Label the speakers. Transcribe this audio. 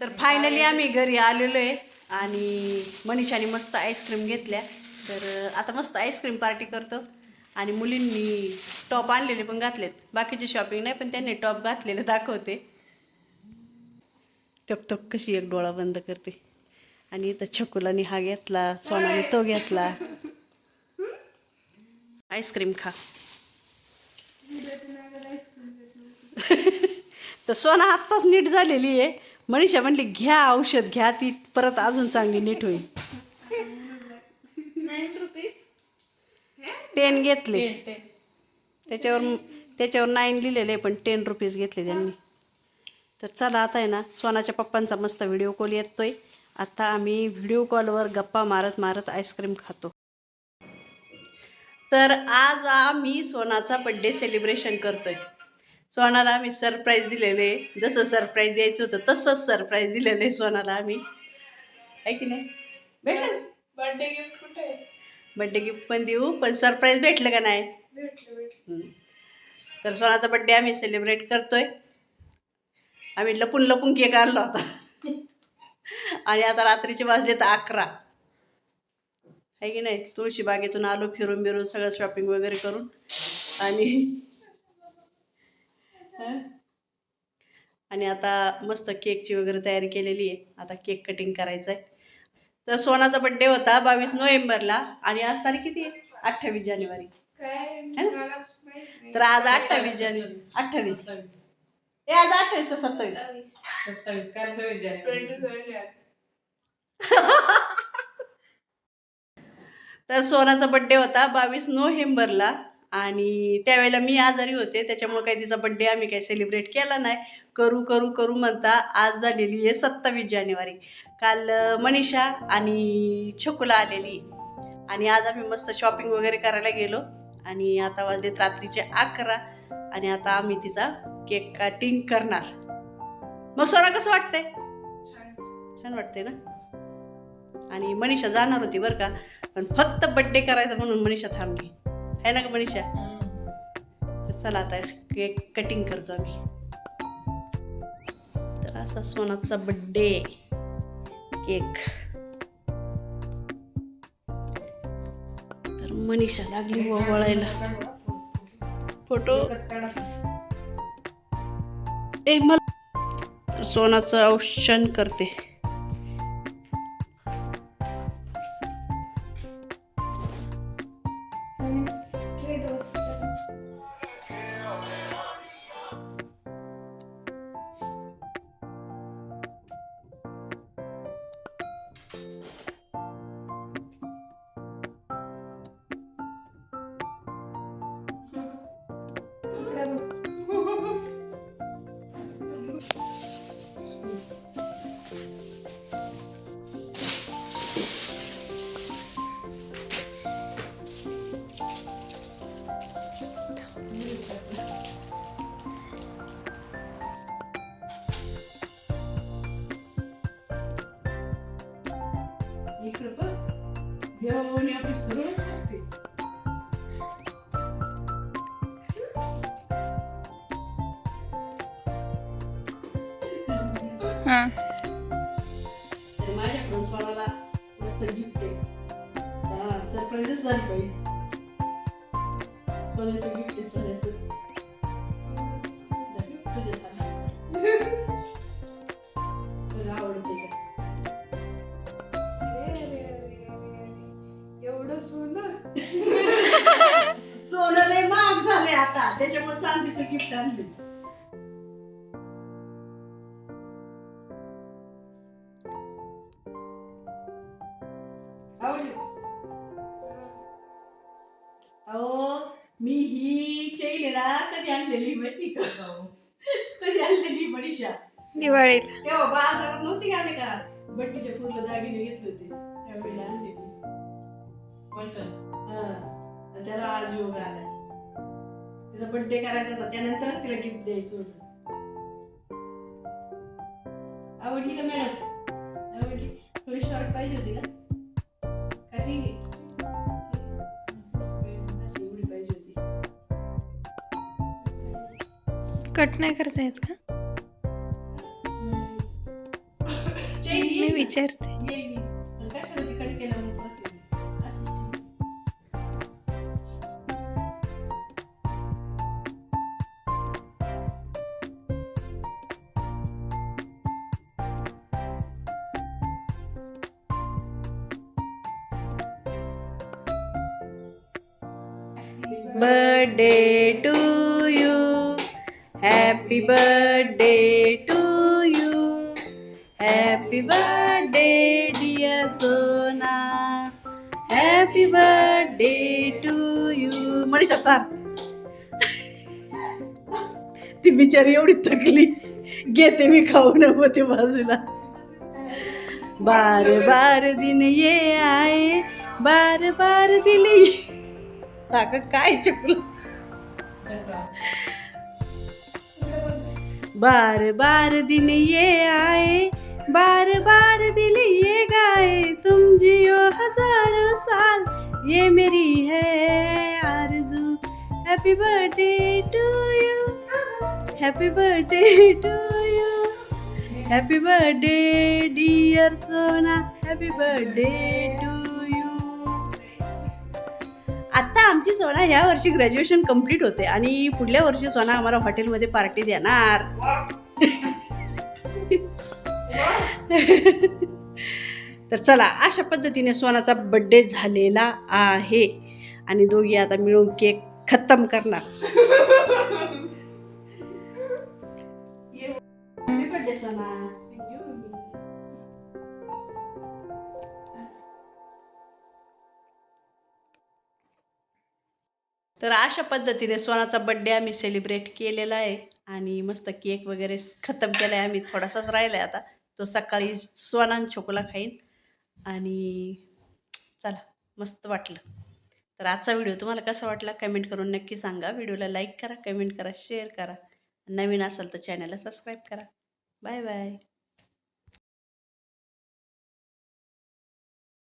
Speaker 1: तर फायनली आम्ही घरी आलेलो आहे आणि मनीषाने मस्त आईस्क्रीम घेतल्या. तर आता मस्त आईस्क्रीम पार्टी करतो. आणि मुलींनी टॉप आणलेले पण घातलेत. बाकीची शॉपिंग नाही पण त्यांनी टॉप घातलेले दाखवते. तप तप कशी एक डोळा बंद करते. आणि इथं छकुलानी हा घेतला, सोनाने तो घेतला. आईस्क्रीम खा. तर सोना आत्ताच नीट झालेली आहे. मनीषा म्हणली घ्या औषध घ्या, ती परत अजून चांगली नीट होईल. 10 घेतले. त्याच्यावर 9 लिहिलेले पण 10 रुपीज घेतले त्यांनी. तर चला आता आहे ना, सोनाच्या पप्पांचा मस्त व्हिडिओ कॉल येतोय. आता आम्ही व्हिडिओ कॉलवर गप्पा मारत मारत आईस्क्रीम खातो. तर आज आम्ही सोनाचा बड्डे सेलिब्रेशन करतोय. सोनाला आम्ही सरप्राईज दिलेले. जसं सरप्राईज द्यायचं होतं तसंच सरप्राईज दिलेलं आहे सोनाला आम्ही. आहे की नाही? भेटलं
Speaker 2: बर्थडे गिफ्ट कुठे आहे?
Speaker 1: बड्डे गिफ्ट पण देऊ, पण सरप्राईज भेटलं का नाही?
Speaker 2: भेटलं.
Speaker 1: तर सोनाचा बड्डे आम्ही सेलिब्रेट करतोय. आम्ही लपून लपून केक आणला होता. आणि आता रात्रीचे वाजले तर 11. आहे की नाही? तुळशी बागेतून आलो फिरून बिरून सगळं शॉपिंग वगैरे करून. आणि आता मस्त केकची वगैरे तयारी केलेली आहे. आता केक कटिंग करायचं आहे. तर सोनाचा बड्डे होता 22 नोव्हेंबरला आणि आज तारीख किती आहे? 28 जानेवारी. तर आज 28 जानेवारी. 28 हे आज 28 का 27?
Speaker 2: काय 27 जानेवारी.
Speaker 1: तर सोनाचा बड्डे होता 22 नोव्हेंबरला आणि त्यावेळेला मी आजारी होते. त्याच्यामुळे काही तिचा बड्डे आम्ही काही सेलिब्रेट केला नाही. करू करू करू म्हणता आज झालेली आहे 27 जानेवारी. काल मनीषा आणि छकुला आलेली आणि आज आम्ही मस्त शॉपिंग वगैरे करायला गेलो. आणि आता वाजलेत रात्रीचे 11 आणि आता आम्ही तिचा केक कटिंग करणार. मग सोना कसं वाटतंय? छान वाटतंय ना. आणि मनीषा जाणार होती बरं का, पण फक्त बड्डे करायचा म्हणून मनीषा थांबली. आहे ना का मनीषा? तर चला आता केक कटिंग करतो आम्ही. तर असा सोनाचा बड्डे केक. तर मनीषा लागली वळायला. फोटो मला सोनाचं औषण करते. इकडं बघ, जेवण आपली सुरुवात करते. तर माझ्याकडून सोनाला मस्त गिफ्ट आहे. सरप्राईजच झाली पाहिजे. सोन्याचं गिफ्ट आहे, सोन्याचं. तुला आवडते का?
Speaker 2: एवढं सोनं
Speaker 1: सोनं लय महाग झाले आता, त्याच्यामुळे चांदीचं गिफ्ट आणले. आवडली? अहो मी ही चेन आहे ना कधी आणलेली माहिती का? कधी आणलेली मनीषा?
Speaker 3: दिवाळीला.
Speaker 1: तेव्हा बाजारात नव्हती आले का, बट्टीच्या फुलं दागिने घेतले होते त्यावेळेला आणलेली. हा, त्याला आज योग आला. तिचा बर्थडे करायचा होता, त्यानंतरच तिला गिफ्ट द्यायचं होतं. आवडली का मॅडम? आवडली? थोडी शॉर्ट पाहिजे होती का? का ठीक आहे? अशी एवढी पाहिजे होती.
Speaker 3: कट नाही करता येत का?
Speaker 1: येईल,
Speaker 3: मी विचारते.
Speaker 1: येईल. पण कशाला तिकडे केलं मग परत येईल. असंच ठेव. Birthday to you, happy birthday to you, happy birthday dear Sona, happy birthday to you. Manisha चाल. ती बिचारी एवढी थकली, घेते मी खाऊन होते बाजूला. बार बार दिन ये आए, बार बार दिन ये. अगं काय चुकलं. बार बार दिन ये आए, बार बार दिल ये गाए, तुम जियो हजारों साल, ये मेरी है आरज़ू. Happy birthday to you, happy birthday to you, happy birthday dear Sona, happy birthday to you. आता आमची सोना ह्या वर्षी ग्रॅज्युएशन कंप्लीट होते आणि पुढल्या वर्षी सोना आम्हाला हॉटेलमध्ये पार्टी देणार. तर चला, अशा पद्धतीने सोनाचा बड्डे झालेला आहे आणि दोघी आता मिळून केक खत्म करणार. हॅपी बर्थडे सोना. तर अशा पद्धतीने सोनाचा बड्डे आम्ही सेलिब्रेट केलेला आहे आणि मस्त केक वगैरे खतम केला आहे आम्ही. थोडासाच राहिला आहे आता, तो सकाळी सोना आणि छोकोला खाईन. आणि चला, मस्त वाटलं. तर आजचा व्हिडिओ तुम्हाला कसा वाटला कमेंट करून नक्की सांगा. व्हिडिओला लाईक करा, कमेंट करा, शेअर करा. नवीन असाल तर चॅनलला सबस्क्राईब करा. Bye bye.